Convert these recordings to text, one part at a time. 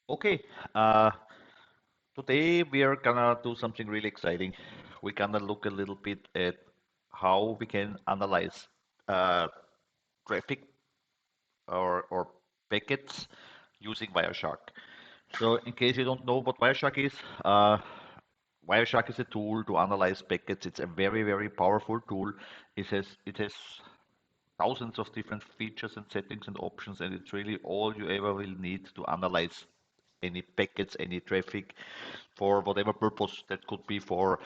Okay, today we are gonna do something really exciting. We're gonna look a little bit at how we can analyze uh, traffic or packets using Wireshark. So, in case you don't know what Wireshark is, Wireshark is a tool to analyze packets. It's a very, very powerful tool. It has thousands of different features and settings and options, and it's really all you ever will need to analyze any packets, any traffic for whatever purpose. That could be for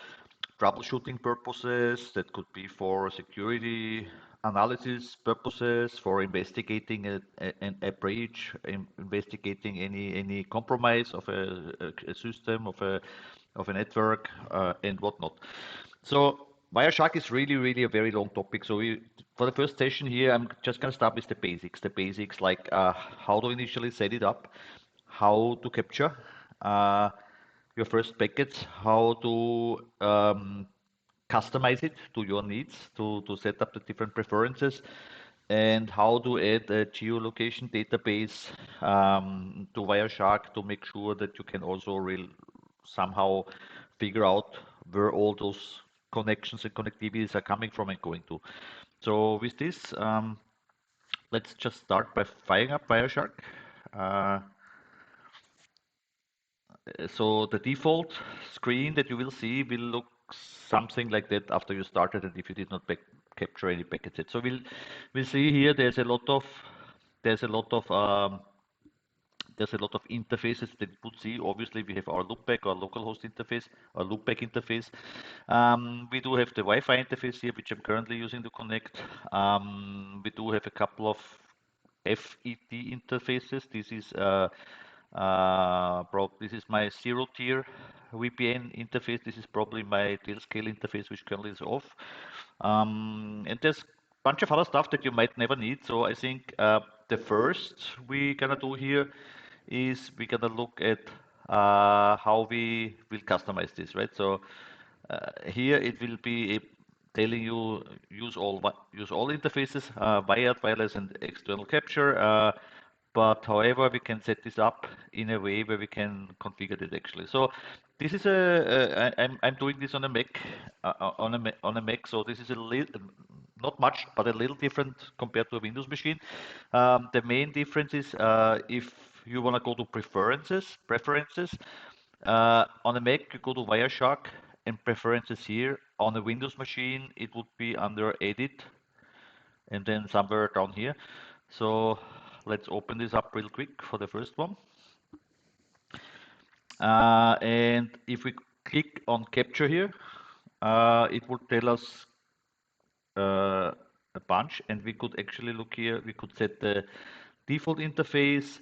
troubleshooting purposes, that could be for security analysis purposes, for investigating a breach, investigating any compromise of a system, of a network, and whatnot. So Wireshark is really, really a very long topic. So for the first session here, I'm just going to start with the basics. The basics like how to initially set it up, how to capture uh, your first packets, how to customize it to your needs, to set up the different preferences, and how to add a geolocation database to Wireshark to make sure that you can also somehow figure out where all those connections and connectivities are coming from and going to. So with this, let's just start by firing up Wireshark. Uh, so the default screen that you will see will look something like that after you started and if you did not capture any packets yet. So we'll see here there's a lot of there's a lot of interfaces that you would see. Obviously, we have our loopback, our localhost interface, our loopback interface. We do have the Wi-Fi interface here, which I'm currently using to connect. We do have a couple of FET interfaces. This is my zero tier VPN interface. This is probably my tailscale interface, which currently is off. And there's a bunch of other stuff that you might never need. So I think the first we're gonna do here is we're gonna look at how we will customize this, right? So here it will be telling you use all interfaces, wired, wireless, and external capture. But however, we can set this up in a way where we can configure it actually. So this is I'm doing this on a Mac, on a Mac. So this is a little, not much, but a little different compared to a Windows machine. The main difference is if you want to go to preferences. On a Mac, you go to Wireshark and preferences here. On a Windows machine, it would be under Edit and then somewhere down here. So let's open this up real quick for the first one. And if we click on capture here, it would tell us a bunch, and we could actually look here. We could set the default interface,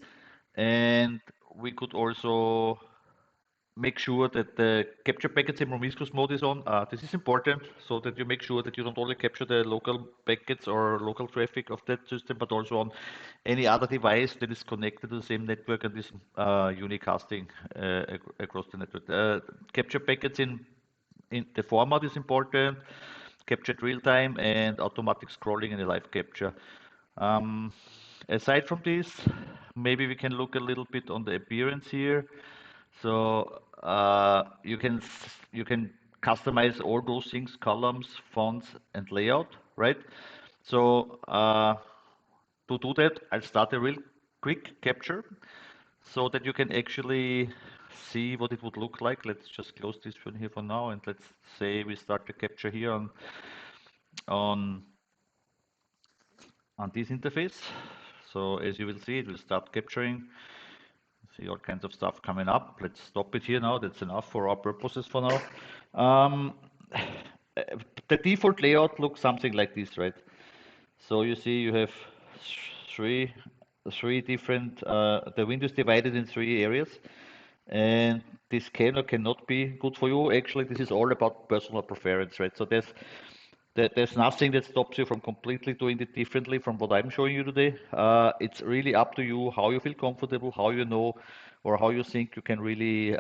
and we could also make sure that the capture packets in promiscuous mode is on. This is important so that you make sure that you don't only capture the local packets or local traffic of that system, but also on any other device that is connected to the same network and is unicasting across the network. Capture packets in the format is important, captured real time and automatic scrolling in a live capture. Um, Aside from this, maybe we can look a little bit on the appearance here. So you can customize all those things, columns, fonts, and layout, right? So to do that, I'll start a real quick capture so that you can actually see what it would look like. Let's just close this one here for now, and let's say we start the capture here on on this interface. So as you will see, it will start capturing. See all kinds of stuff coming up. Let's stop it here now. That's enough for our purposes for now. Um, the default layout looks something like this, right? So you see you have three three different the window is divided in three areas, and this can or cannot be good for you. Actually, this is all about personal preference, right? So there's nothing that stops you from completely doing it differently from what I'm showing you today. It's really up to you how you feel comfortable, how you know, or how you think you can really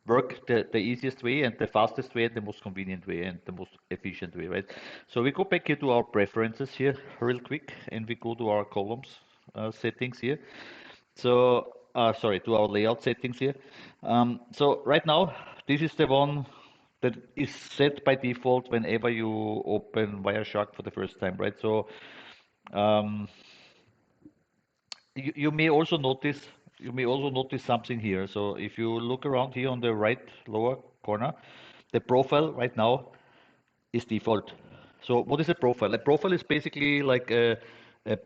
work the easiest way and the fastest way and the most convenient way and the most efficient way, right? So we go back here to our preferences here real quick, and we go to our columns settings here. So, sorry, to our layout settings here. So right now, this is the one that is set by default whenever you open Wireshark for the first time, right? So um, you may also notice something here. So if you look around here on the right lower corner, the profile right now is default. So what is a profile? A profile is basically like a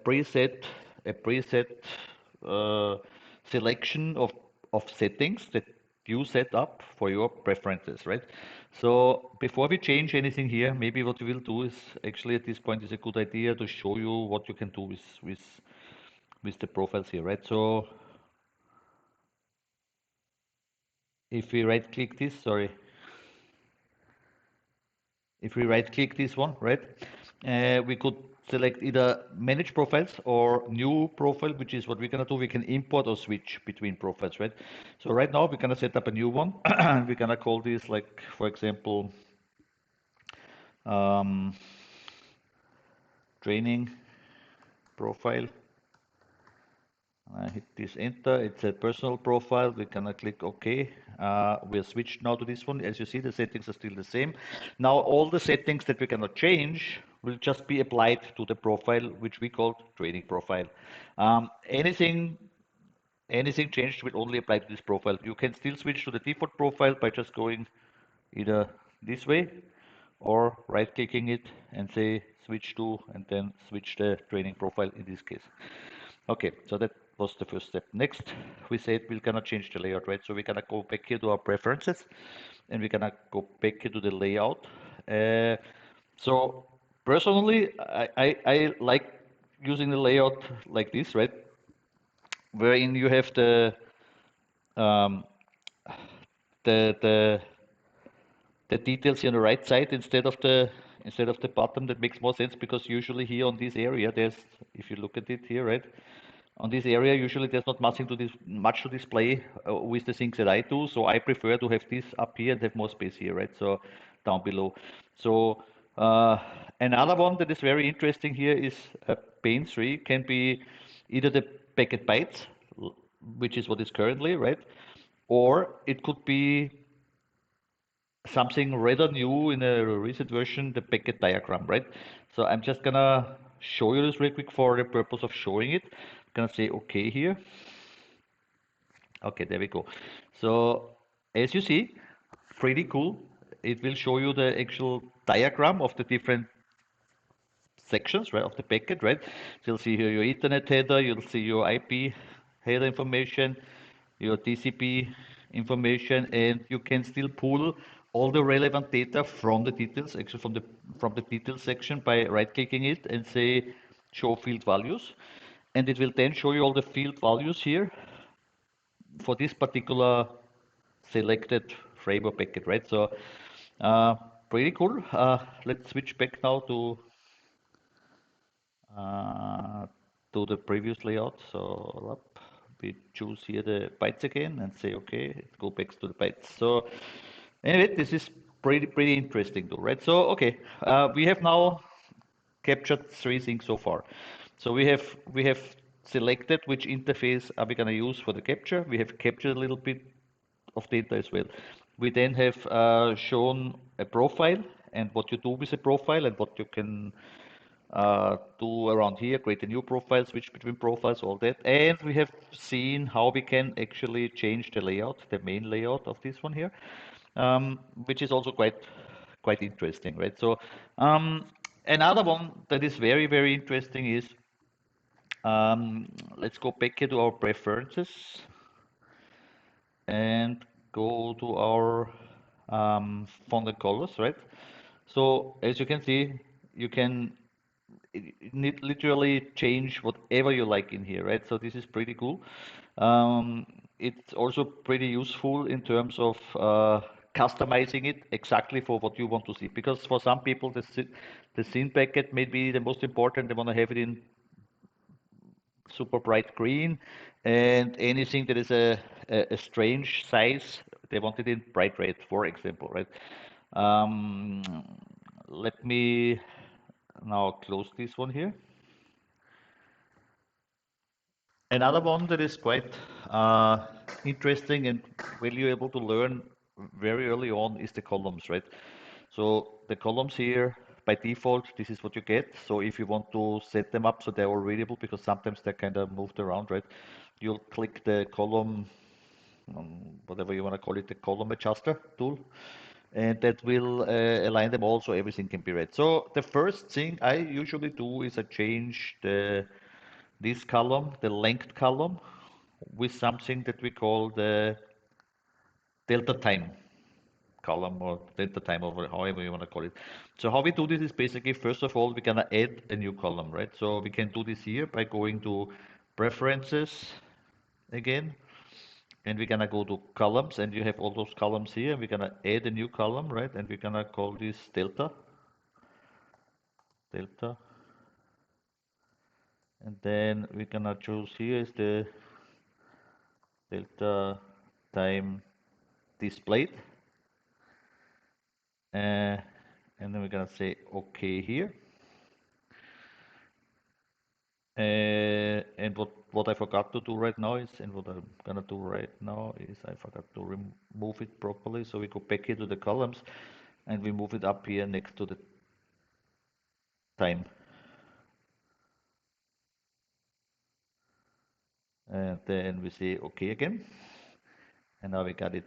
preset, a preset uh, selection of settings that you set up for your preferences, right? So before we change anything here, maybe what we will do is actually at this point is a good idea to show you what you can do with the profiles here, right? So if we right click this, sorry, if we right click this one, right, we could select either manage profiles or new profile, which is what we're gonna do. We can import or switch between profiles, right? So right now we're gonna set up a new one. We're gonna call this like, for example, um, training profile. I hit this enter. It's a personal profile. We're gonna click OK. We're switched now to this one. As you see, the settings are still the same. Now all the settings that we cannot change will just be applied to the profile, which we call training profile. Anything changed will only apply to this profile. You can still switch to the default profile by just going either this way or right clicking it and say switch to, and then switch the training profile in this case. Okay, so that was the first step. Next, we said we're gonna change the layout, right? So we're gonna go back here to our preferences and we're gonna go back here to the layout. So personally, I like using the layout like this, right? Wherein you have um, the the details here on the right side instead of the bottom. That makes more sense because usually here on this area, there's, if you look at it here, right, on this area usually there's not much to display with the things that I do. So I prefer to have this up here and have more space here, right? So down below. So another one that is very interesting here is pane 3 can be either the packet bytes, which is what is currently, right, or it could be something rather new in a recent version, the packet diagram, right? So I'm just gonna show you this real quick for the purpose of showing it. I'm gonna say OK here. Okay, there we go. So as you see, pretty cool. It will show you the actual diagram of the different sections, right, of the packet, right? So you'll see here your Ethernet header, you'll see your IP header information, your TCP information, and you can still pull all the relevant data from the details, actually from the details section by right-clicking it and say show field values, and it will then show you all the field values here for this particular selected frame or packet, right? So uh, pretty cool. Let's switch back now uh, to the previous layout. So we choose here the bytes again and say okay, go back to the bytes. So anyway, this is pretty interesting though, right? So okay, we have now captured three things so far. So we have selected which interface are we going to use for the capture. We have captured a little bit of data as well. We then have shown a profile and what you do with a profile and what you can do around here, create a new profile, switch between profiles, all that. And we have seen how we can actually change the layout, the main layout of this one here, which is also quite interesting, right? So another one that is very interesting is let's go back here to our preferences and go to our Fondant Colors, right? So as you can see, you can literally change whatever you like in here, right? So this is pretty cool. It's also pretty useful in terms of customizing it exactly for what you want to see. Because for some people, the scene packet may be the most important. They want to have it in super bright green, and anything that is a strange size, they want it in bright red, for example, right? Um, Let me now close this one here. Another one that is quite uh, interesting and valuable to learn very early on is the columns, right? So the columns here, by default, this is what you get. So if you want to set them up so they're all readable, because sometimes they're kind of moved around, right? You'll click the column, whatever you want to call it, the column adjuster tool, and that will align them all so everything can be read. So the first thing I usually do is I change this column, the length column, with something that we call the delta time column or delta time or however you want to call it. So how we do this is basically, first of all, we're gonna add a new column, right? So we can do this here by going to preferences again, and we're gonna go to columns, and you have all those columns here. We're gonna add a new column, right? And we're gonna call this delta, and then we're gonna choose here is the delta time displayed, and then we're gonna say OK here. And what I forgot to do right now is, and what I'm gonna do right now is I forgot to remove it properly. So we go back here to the columns and we move it up here next to the time. And then we say OK again. And now we got it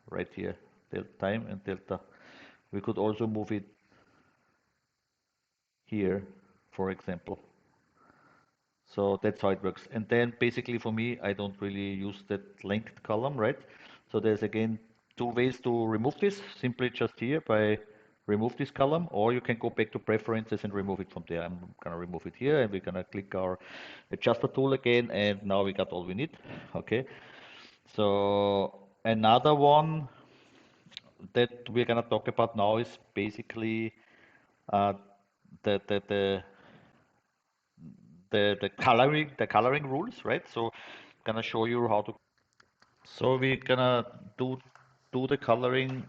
right here, delta time and delta. We could also move it here, for example. So that's how it works. And then basically for me, I don't really use that linked column, right? So there's again two ways to remove this, simply just here by remove this column, or you can go back to preferences and remove it from there. I'm gonna remove it here and we're gonna click our adjuster tool again, and now we got all we need. Okay. So another one that we're gonna talk about now is basically uh, the, the, the the coloring rules, right? So I'm gonna show you how to. So we're gonna do the coloring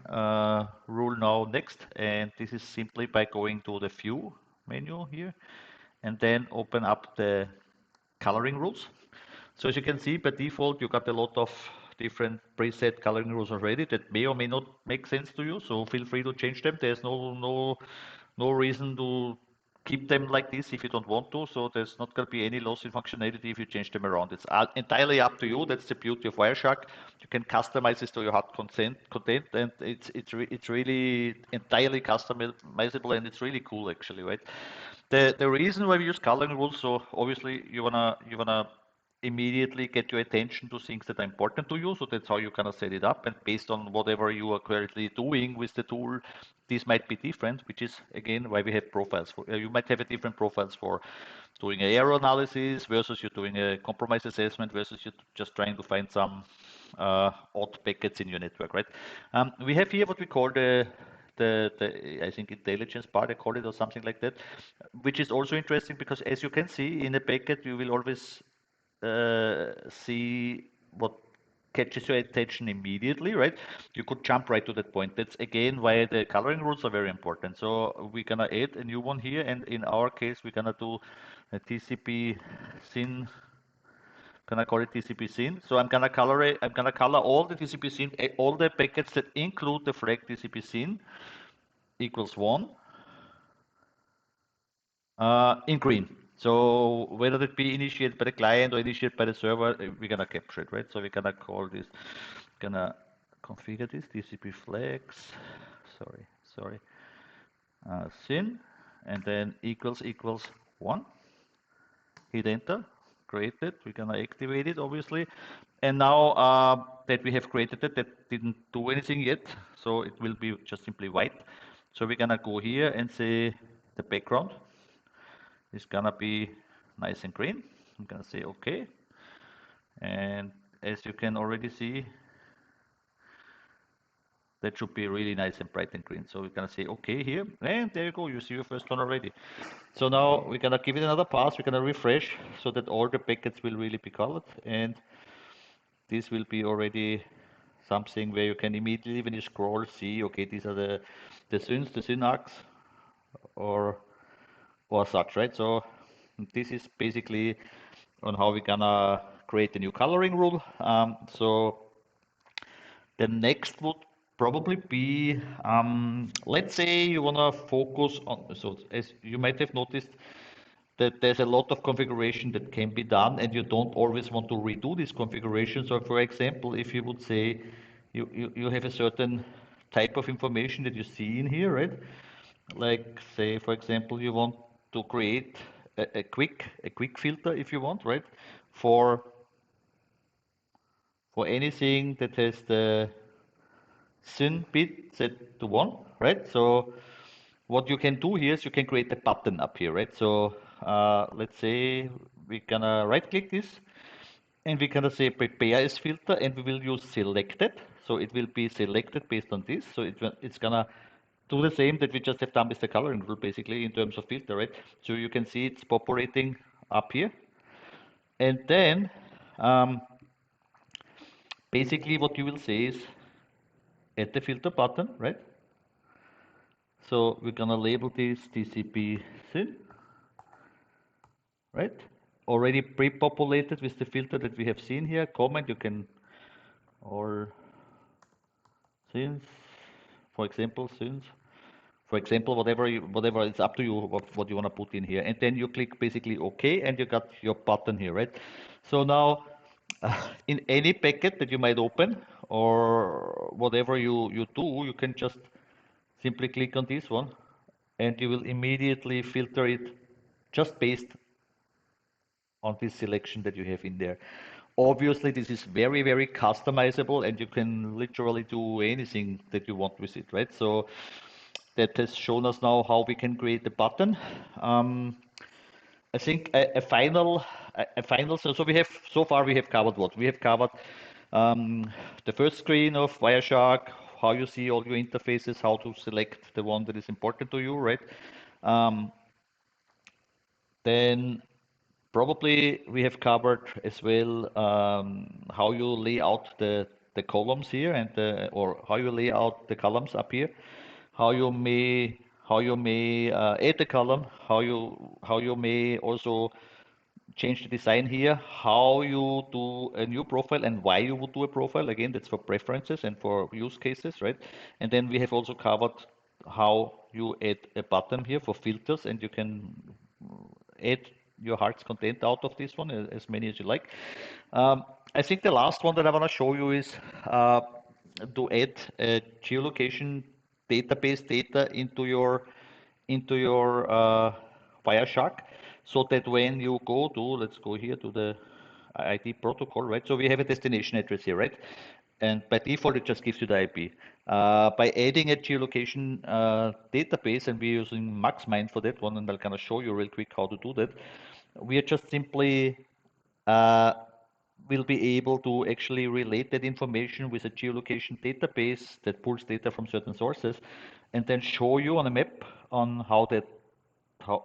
rule now next, and this is simply by going to the View menu here, and then open up the coloring rules. So as you can see, by default, you got a lot of different preset coloring rules already that may or may not make sense to you. So feel free to change them. There's no reason to keep them like this if you don't want to. So there's not going to be any loss in functionality if you change them around. It's entirely up to you. That's the beauty of Wireshark. You can customize this to your heart content, and it's really entirely customizable, and it's really cool actually, right? The reason why we use coloring rules, so obviously you wanna immediately get your attention to things that are important to you. So that's how you kind of set it up. And based on whatever you are currently doing with the tool, this might be different, which is again why we have profiles. You might have a different profiles for doing an error analysis versus you're doing a compromise assessment versus you're just trying to find some odd packets in your network, right? We have here what we call the I think intelligence part, I call it, or something like that, which is also interesting because as you can see in a packet, you will always see what catches your attention immediately, right? You could jump right to that point. That's again why the coloring rules are very important. So we're gonna add a new one here, and in our case, we're gonna do a TCP SYN. Gonna call it TCP SYN. So I'm gonna color it. I'm gonna color all the TCP SYN, all the packets that include the flag TCP SYN equals 1 in green. So whether it be initiated by the client or initiated by the server, we're gonna capture it, right? So we're gonna call this, gonna configure this TCP flags. Sorry, SYN, and then equals 1. Hit enter. Created. We're gonna activate it, obviously. And now that we have created it, that didn't do anything yet, so it will be just simply white. So we're gonna go here and say the background is gonna be nice and green. I'm gonna say OK. And as you can already see, that should be really nice and bright and green. So we're gonna say OK here, and there you go. You see your first one already. So now we're gonna give it another pass. We're gonna refresh so that all the packets will really be colored, and this will be already something where you can immediately, when you scroll, see, okay, these are the syns, the synarchs, or such, right? So this is basically on how we're gonna create a new coloring rule. So the next would probably be, let's say you wanna focus on, so as you might have noticed, that there's a lot of configuration that can be done and you don't always want to redo this configuration. So for example, if you would say you have a certain type of information that you see in here, right? Like say, for example, you want to create a quick filter if you want, right? For for anything that has the syn bit set to 1, right? So what you can do here is you can create a button up here, right? So let's say we're gonna right click this and we're gonna say prepare as filter and we will use selected. So it will be selected based on this. So it's gonna do the same that we just have done with the coloring rule basically in terms of filter, right? So you can see it's populating up here. And then um, basically what you will say is add the filter button, right? So we're gonna label this TCP syn, right? Already pre-populated with the filter that we have seen here. Comment, you can, or since, for example, since, for example, whatever it's up to you what you want to put in here. And then you click basically OK and you got your button here, right? So now in any packet that you might open or whatever you do, you can just simply click on this one and you will immediately filter it just based on this selection that you have in there. Obviously, this is very, very customizable and you can literally do anything that you want with it, right? So that has shown us now how we can create a button. I think so we have, so far we have covered what? We have covered the first screen of Wireshark, how you see all your interfaces, how to select the one that is important to you, right? Um, then probably we have covered as well how you lay out the columns here and or how you lay out the columns up here, how you may add the column, how you may also change the design here, how you do a new profile and why you would do a profile. Again, that's for preferences and for use cases, right? And then we have also covered how you add a button here for filters and you can add your heart's content out of this one, as many as you like. I think the last one that I want to show you is to add a geolocation database data into your Wireshark, so that when you go to, let's go here to the ID protocol, right? So we have a destination address here, right? And by default, it just gives you the IP. By adding a geolocation database, and we're using MaxMind for that one, and I'll kind of show you real quick how to do that. We are just simply uh, will be able to actually relate that information with a geolocation database that pulls data from certain sources, and then show you on a map on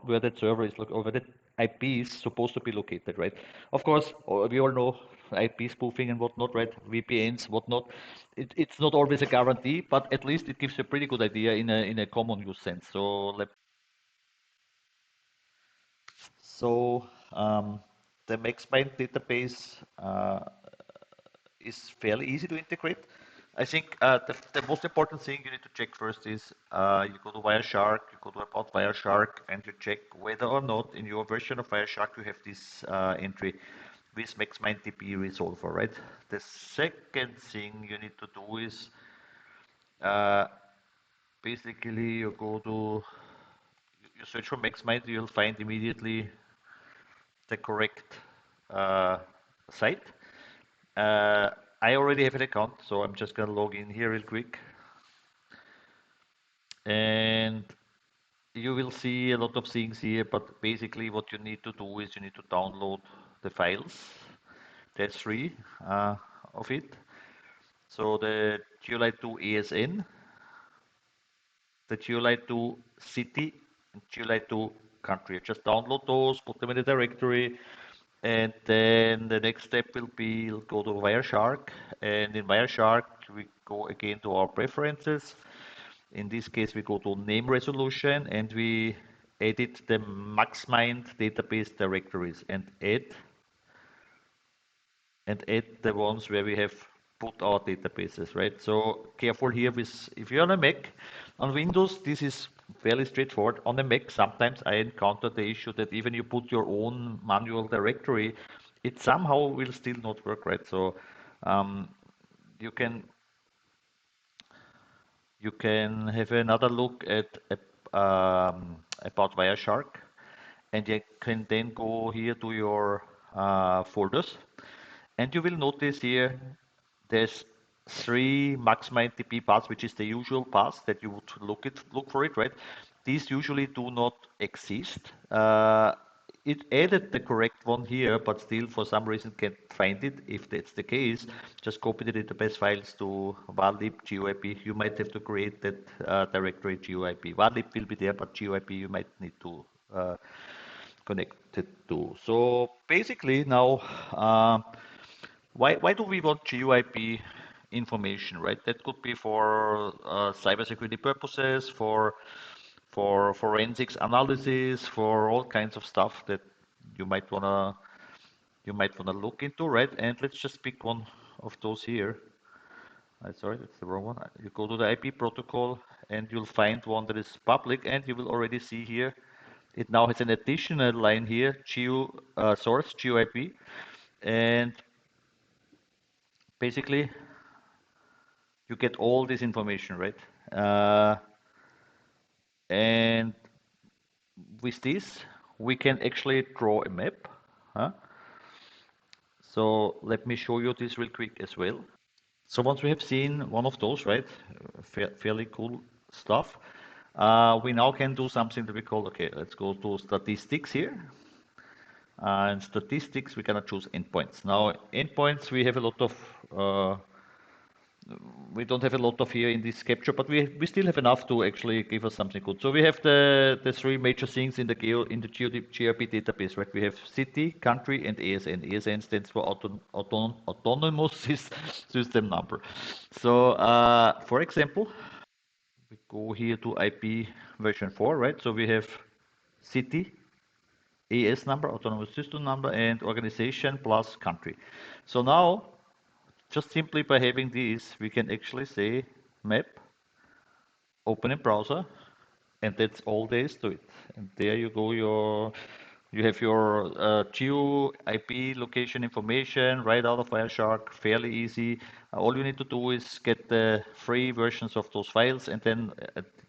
where that server is located, or where that IP is supposed to be located, right? Of course, we all know IP spoofing and whatnot, right? VPNs, whatnot. It's not always a guarantee, but at least it gives you a pretty good idea in a common use sense. So the MaxMind database is fairly easy to integrate. I think the most important thing you need to check first is you go to Wireshark, you go to About Wireshark, and you check whether or not in your version of Wireshark you have this entry with MaxMindDB resolver, right? The second thing you need to do is uh, basically you search for MaxMind, you'll find immediately the correct uh, site. Uh, I already have an account, so I'm just gonna log in here real quick. And you will see a lot of things here, but basically what you need to do is you need to download the files. There's three of it. So the GeoIP2 ASN, the GeoIP2 city, and GeoIP2 country. Just download those, put them in the directory, and then the next step will be you'll go to Wireshark, and in Wireshark we go again to our preferences. In this case, we go to name resolution and we edit the MaxMind database directories and add and add the ones where we have put our databases, right? So careful here with, if you're on a Mac, on Windows, this is fairly straightforward. On a Mac, sometimes I encounter the issue that even you put your own manual directory, it somehow will still not work, right? So um, you can you can have another look at about Wireshark, and you can then go here to your folders, and you will notice here there's three maxima NTP paths, which is the usual path that you would look for it, right? These usually do not exist. It added the correct one here, but still for some reason can't find it. If that's the case, just copy the database files to varlib GeoIP. You might have to create that directory GeoIP. Varlib will be there, but GeoIP you might need to connect it to. So basically now, why do we want GeoIP information, right? That could be for cybersecurity purposes, for forensics analysis, for all kinds of stuff that you might wanna look into, right? And let's just pick one of those here. Sorry, that's the wrong one. You go to the IP protocol and you'll find one that is public, and you will already see here it now has an additional line here, source GeoIP, and basically you get all this information, right? And with this, we can actually draw a map. Huh? So let me show you this real quick as well. So once we have seen one of those, right, fairly cool stuff, we now can do something that we call, okay, let's go to statistics here. And statistics, we're gonna choose endpoints. Now, endpoints, we don't have a lot of here in this capture, but we still have enough to actually give us something good. So we have the three major things in the GeoIP database, right? We have city, country, and ASN. ASN stands for autonomous system number. So for example, we go here to IP version 4, right? So we have city, AS number, autonomous system number, and organization plus country. So now, just simply by having these, we can actually say map, open in browser, and that's all there is to it. And there you go, you have your geo IP location information right out of Wireshark, fairly easy. All you need to do is get the free versions of those files, and then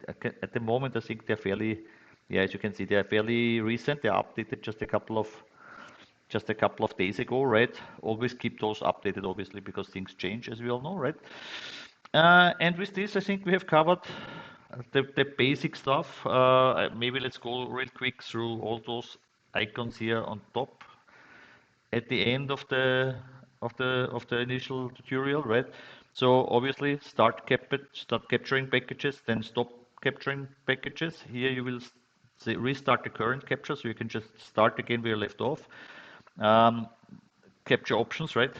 at the moment, I think they're fairly, yeah, as you can see, they're fairly recent. They're updated just a couple of days ago, right? Always keep those updated, obviously, because things change, as we all know, right? And with this, I think we have covered the basic stuff. Maybe let's go real quick through all those icons here on top at the end of the initial tutorial, right? So obviously start capturing packages, then stop capturing packages. Here you will say restart the current capture, so you can just start again where you left off. Um, Capture options, right?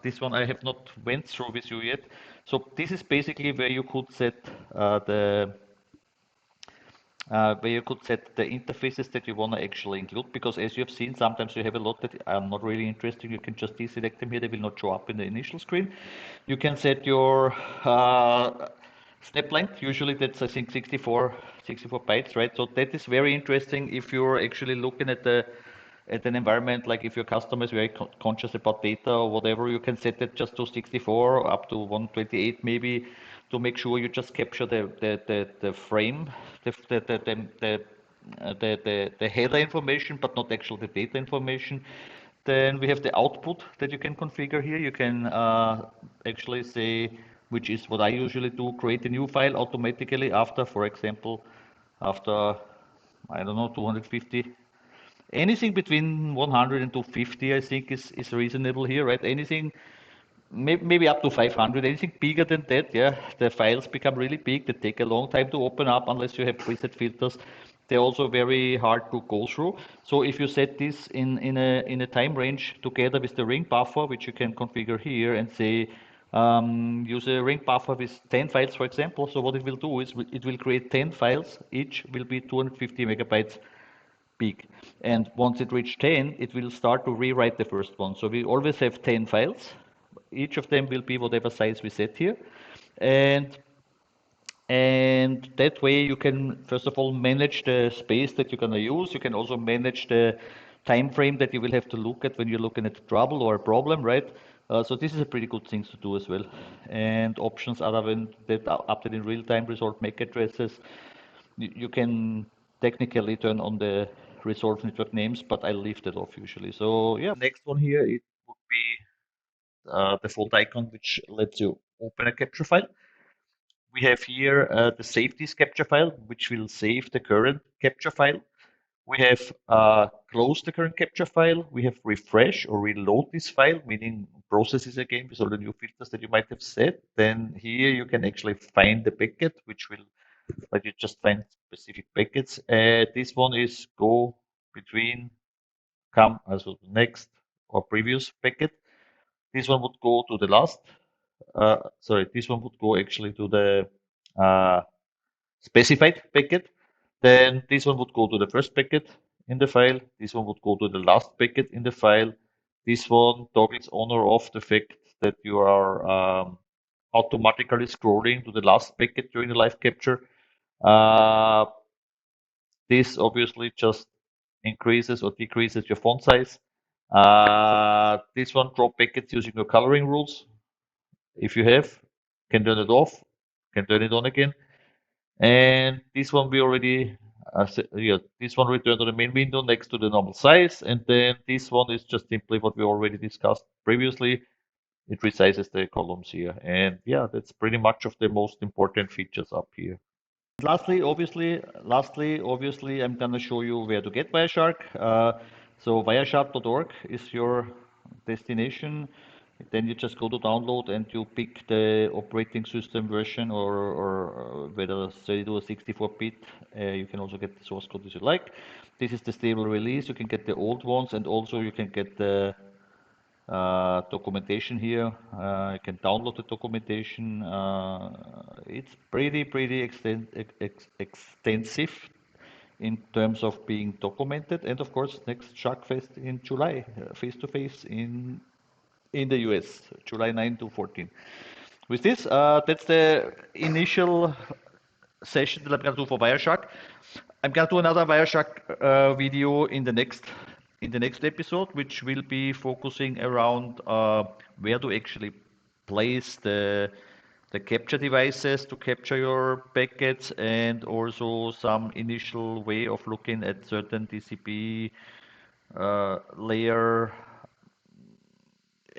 This one I have not went through with you yet. So this is basically where you could set the interfaces that you want to actually include, because as you have seen, sometimes you have a lot that are not really interesting. You can just deselect them here. They will not show up in the initial screen. You can set your snap length. Usually that's, I think, 64 bytes, right? So that is very interesting if you're actually looking at an environment, like if your customer is very conscious about data or whatever, you can set it just to 64 or up to 128 maybe, to make sure you just capture the frame, the header information, but not actually the data information. Then we have the output that you can configure here. You can actually say, which is what I usually do, create a new file automatically after, for example, after, I don't know, 250. Anything between 100 and 250, I think, is reasonable here, right? Anything, maybe up to 500. Anything bigger than that, yeah, the files become really big. They take a long time to open up unless you have preset filters. They're also very hard to go through. So if you set this in a time range together with the ring buffer, which you can configure here, and say use a ring buffer with 10 files, for example. So what it will do is it will create 10 files. Each will be 250 megabytes peak. And once it reaches 10, it will start to rewrite the first one. So we always have 10 files. Each of them will be whatever size we set here. And and that way you can, first of all, manage the space that you're going to use. You can also manage the time frame that you will have to look at when you're looking at trouble or a problem, right? So this is a pretty good thing to do as well. And options other than that are update in real time, resolve MAC addresses. You can technically turn on the resolve network names, but I leave that off usually. So yeah, next one here, it would be the default icon, which lets you open a capture file. We have here the save this capture file, which will save the current capture file. We have close the current capture file. We have refresh or reload this file, meaning processes again with all the new filters that you might have set. Then here you can actually find the packet, which will let you just find specific packets. This one is go between come also next or previous packet. This one would go to the last. Sorry, this one would go actually to the uh, specified packet. Then this one would go to the first packet in the file. This one would go to the last packet in the file. This one toggles on or off the fact that you are automatically scrolling to the last packet during the live capture. Uh, this obviously just increases or decreases your font size. This one drop packets using your coloring rules. If you have, can turn it off, can turn it on again. And this one we already, yeah, this one returned to the main window next to the normal size. And then this one is just simply what we already discussed previously. It resizes the columns here. And yeah, that's pretty much of the most important features up here. Lastly, I'm gonna show you where to get Wireshark. So wireshark.org is your destination. Then you just go to download and you pick the operating system version or whether 32 or 64-bit. You can also get the source code as you like. This is the stable release. You can get the old ones and also you can get the documentation here. You can download the documentation. It's pretty extensive in terms of being documented. And of course, next Shark Fest in July, face to face in the US, July 9 to 14. With this, that's the initial session that I'm going to do for Wireshark. I'm going to do another Wireshark video in the next episode, which will be focusing around where to actually place the capture devices to capture your packets, and also some initial way of looking at certain TCP layer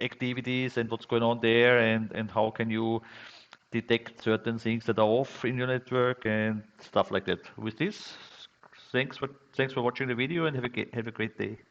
activities and what's going on there, and how can you detect certain things that are off in your network and stuff like that. With this, thanks for watching the video and have a great day.